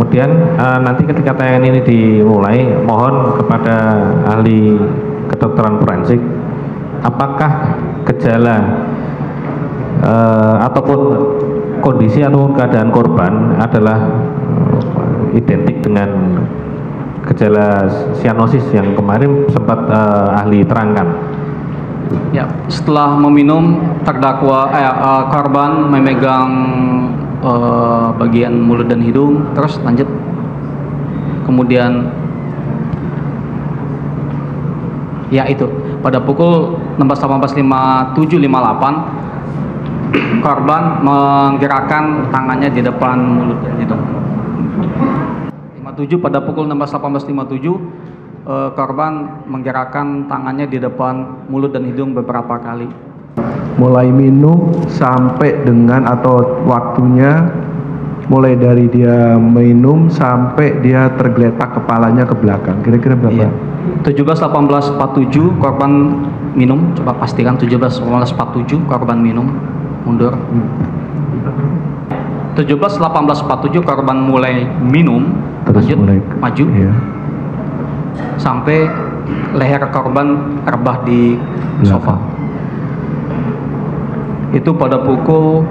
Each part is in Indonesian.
kemudian nanti ketika tayangan ini dimulai, mohon kepada ahli kedokteran forensik, apakah gejala ataupun kondisi atau keadaan korban adalah identik dengan gejala sianosis yang kemarin sempat ahli terangkan? Ya, setelah meminum, korban memegang bagian mulut dan hidung, terus lanjut. Kemudian ya itu pada pukul 18.57.58 korban menggerakkan tangannya di depan mulut dan hidung. 57 pada pukul 18.57 korban menggerakkan tangannya di depan mulut dan hidung beberapa kali. Mulai minum sampai dengan atau waktunya mulai dari dia minum sampai dia tergeletak kepalanya ke belakang, kira-kira berapa? Iya. 17.18.47 korban minum, coba pastikan 17.18.47 korban minum, mundur. 17.18.47 korban mulai minum, terus lanjut, mulai maju, iya. Sampai leher korban rebah di sofa. Itu pada pukul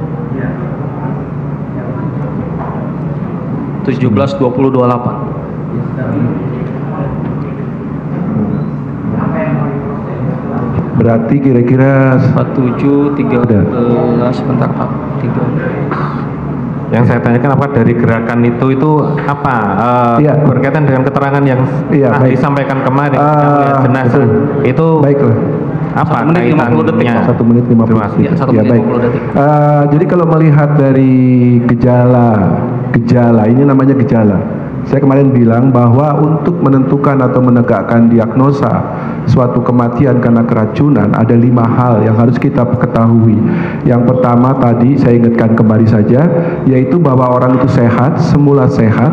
17.20.28. Berarti kira-kira 47.13 sebentar Pak. 3. Yang saya tanyakan apa dari gerakan itu apa iya. berkaitan dengan keterangan yang disampaikan kemarin jenazah itu baiklah. Apa 1 menit 50 detik. 1 menit 50 detik. Ya, 1 menit baik. 50 detik. Jadi kalau melihat dari gejala ini namanya gejala. Saya kemarin bilang bahwa untuk menentukan atau menegakkan diagnosa suatu kematian karena keracunan ada 5 hal yang harus kita ketahui. Yang pertama tadi saya ingatkan kembali saja, yaitu bahwa orang itu sehat, semula sehat,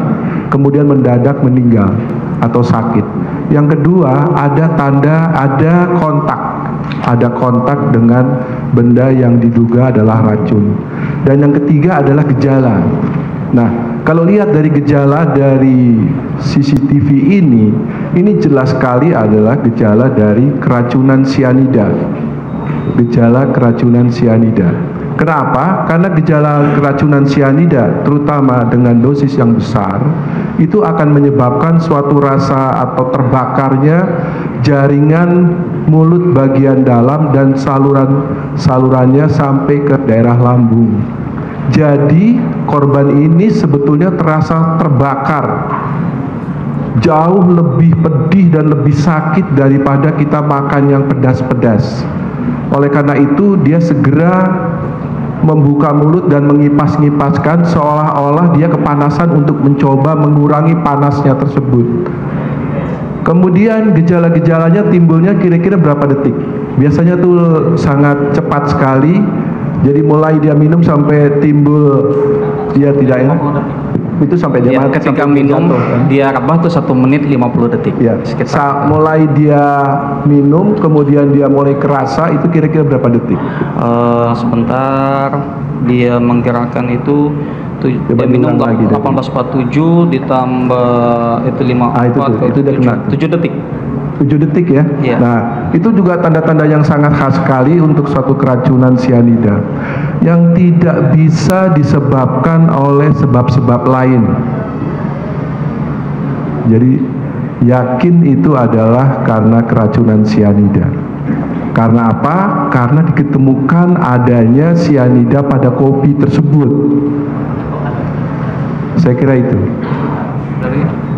kemudian mendadak meninggal atau sakit. Yang kedua ada tanda, ada kontak dengan benda yang diduga adalah racun. Dan yang ketiga adalah gejala. Nah, kalau lihat dari gejala dari CCTV ini jelas sekali adalah gejala dari keracunan sianida. Gejala keracunan sianida. Kenapa? Karena gejala keracunan sianida, terutama dengan dosis yang besar, itu akan menyebabkan suatu rasa atau terbakarnya jaringan mulut bagian dalam dan salurannya sampai ke daerah lambung. Jadi korban ini sebetulnya terasa terbakar, jauh lebih pedih dan lebih sakit daripada kita makan yang pedas-pedas. Oleh karena itu dia segera membuka mulut dan mengipas-ngipaskan seolah-olah dia kepanasan untuk mencoba mengurangi panasnya tersebut. Kemudian gejala-gejalanya timbulnya kira-kira berapa detik? Biasanya tuh sangat cepat sekali. Jadi mulai dia minum sampai timbul dia tidak enak itu sampai dia ya, ketika minum jatuh, kan? Dia rebah tuh 1 menit 50 detik ya. Mulai dia minum kemudian dia mulai kerasa itu kira-kira berapa detik? Sebentar, dia menggerakkan itu dia minum 18.47 ditambah itu 54 itu 7 detik. 7 detik ya. Yeah. Nah, itu juga tanda-tanda yang sangat khas sekali untuk suatu keracunan sianida yang tidak bisa disebabkan oleh sebab-sebab lain. Jadi yakin itu adalah karena keracunan sianida. Karena apa? Karena diketemukan adanya sianida pada kopi tersebut. Saya kira itu.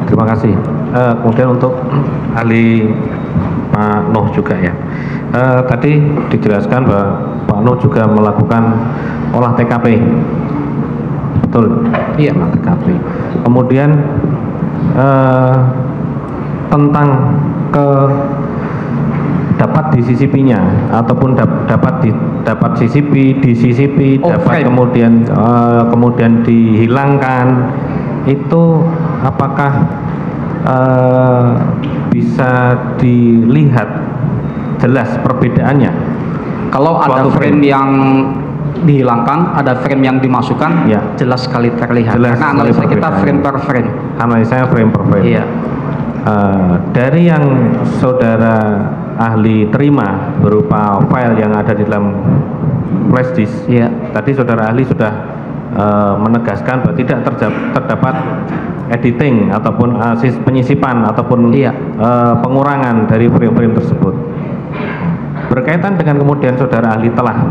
Terima kasih. Kemudian untuk ahli Pak Nuh juga ya. Tadi dijelaskan bahwa Pak Nuh juga melakukan olah TKP. Betul? Iya. Olah TKP. Kemudian tentang dapat disisipinya ataupun dapat disisipi, dapat kemudian dihilangkan, itu apakah bisa dilihat jelas perbedaannya? Kalau ada frame yang dihilangkan, ada frame yang dimasukkan, ya, jelas sekali terlihat. Jelas karena analisa kita frame per frame. Analisanya frame per frame. Iya. Dari yang saudara ahli terima berupa file yang ada di dalam flash disk, iya, tadi saudara ahli sudah menegaskan bahwa tidak terdapat editing ataupun penyisipan ataupun iya, pengurangan dari frame-frame tersebut. Berkaitan dengan kemudian saudara ahli telah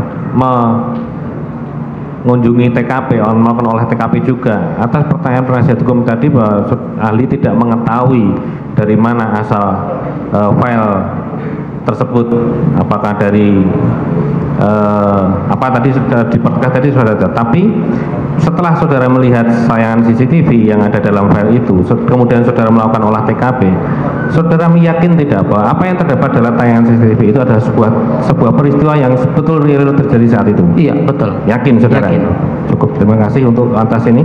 mengunjungi TKP, melakukan olah TKP juga, atas pertanyaan penasihat hukum tadi bahwa ahli tidak mengetahui dari mana asal file tersebut, apakah dari apa tadi sudah dipertegas tadi sudah ada, tapi setelah saudara melihat tayangan CCTV yang ada dalam file itu, kemudian saudara melakukan olah TKP, saudara yakin tidak bahwa apa yang terdapat dalam tayangan CCTV itu adalah sebuah peristiwa yang betul real terjadi saat itu? Iya, betul. Yakin saudara? Yakin. Cukup, terima kasih untuk atas ini.